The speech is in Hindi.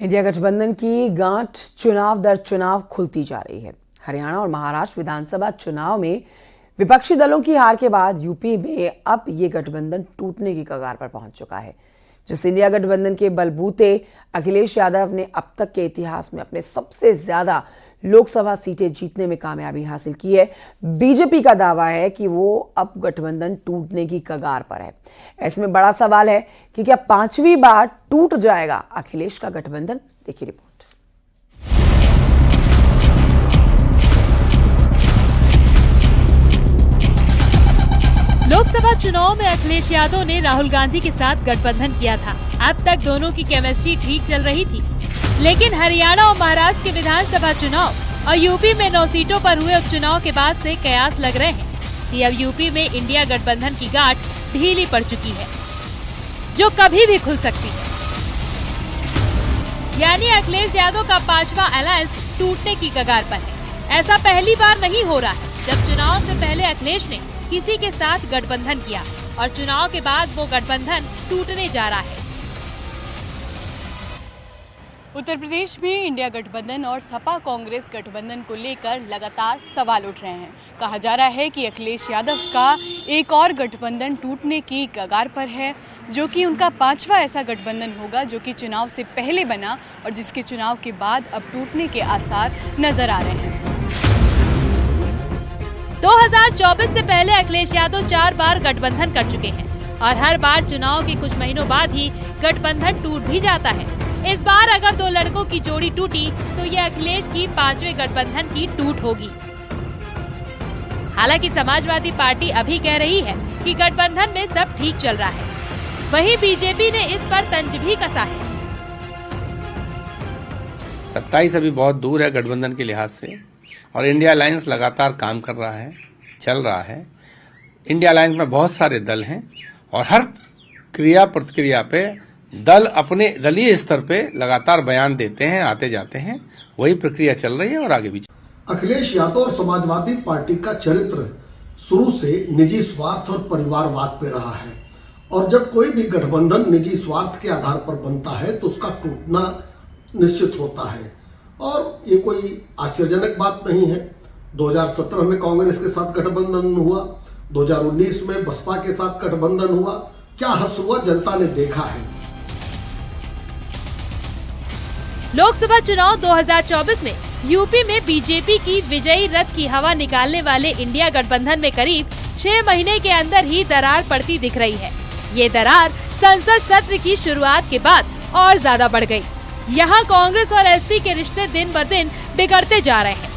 इंडिया गठबंधन की गांठ चुनाव दर चुनाव खुलती जा रही है। हरियाणा और महाराष्ट्र विधानसभा चुनाव में विपक्षी दलों की हार के बाद यूपी में अब ये गठबंधन टूटने की कगार पर पहुंच चुका है। जिस इंडिया गठबंधन के बलबूते अखिलेश यादव ने अब तक के इतिहास में अपने सबसे ज्यादा लोकसभा सीटें जीतने में कामयाबी हासिल की है, बीजेपी का दावा है कि वो अब गठबंधन टूटने की कगार पर है। ऐसे में बड़ा सवाल है कि क्या पांचवी बार टूट जाएगा अखिलेश का गठबंधन। देखिए रिपोर्ट। लोकसभा चुनाव में अखिलेश यादव ने राहुल गांधी के साथ गठबंधन किया था। अब तक दोनों की केमिस्ट्री ठीक चल रही थी, लेकिन हरियाणा और महाराष्ट्र के विधानसभा चुनाव और यूपी में 9 सीटों पर हुए उपचुनाव के बाद से कयास लग रहे हैं कि अब यूपी में इंडिया गठबंधन की गांठ ढीली पड़ चुकी है, जो कभी भी खुल सकती है। यानी अखिलेश यादव का 5वां अलायंस टूटने की कगार पर है। ऐसा पहली बार नहीं हो रहा है जब चुनाव से पहले अखिलेश ने किसी के साथ गठबंधन किया और चुनाव के बाद वो गठबंधन टूटने जा रहा है। उत्तर प्रदेश में इंडिया गठबंधन और सपा कांग्रेस गठबंधन को लेकर लगातार सवाल उठ रहे हैं। कहा जा रहा है कि अखिलेश यादव का एक और गठबंधन टूटने की कगार पर है, जो कि उनका 5वां ऐसा गठबंधन होगा जो कि चुनाव से पहले बना और जिसके चुनाव के बाद अब टूटने के आसार नजर आ रहे हैं। 2024 से पहले अखिलेश यादव 4 बार गठबंधन कर चुके हैं और हर बार चुनाव के कुछ महीनों बाद ही गठबंधन टूट भी जाता है। इस बार अगर 2 लड़कों की जोड़ी टूटी तो ये अखिलेश की 5वें गठबंधन की टूट होगी। हालांकि समाजवादी पार्टी अभी कह रही है कि गठबंधन में सब ठीक चल रहा है, वहीं बीजेपी ने इस पर तंज भी कसा है। 27 अभी बहुत दूर है गठबंधन के लिहाज से, और इंडिया अलायंस लगातार काम कर रहा है, चल रहा है। इंडिया अलायंस में बहुत सारे दल हैं और हर क्रिया प्रतिक्रिया पे दल अपने दलीय स्तर पे लगातार बयान देते हैं, आते जाते हैं। वही प्रक्रिया चल रही है और आगे भी। अखिलेश यादव और समाजवादी पार्टी का चरित्र शुरू से निजी स्वार्थ और परिवारवाद पे रहा है, और जब कोई भी गठबंधन निजी स्वार्थ के आधार पर बनता है तो उसका टूटना निश्चित होता है। और ये कोई आश्चर्यजनक बात नहीं है। 2017 में कांग्रेस के साथ गठबंधन हुआ, 2019 में बसपा के साथ गठबंधन हुआ। क्या हर्ष हुआ, जनता ने देखा है। लोकसभा चुनाव 2024 में यूपी में बीजेपी की विजयी रथ की हवा निकालने वाले इंडिया गठबंधन में करीब 6 महीने के अंदर ही दरार पड़ती दिख रही है। ये दरार संसद सत्र की शुरुआत के बाद और ज्यादा बढ़ गई। यहाँ कांग्रेस और एसपी के रिश्ते दिन ब दिन बिगड़ते जा रहे हैं।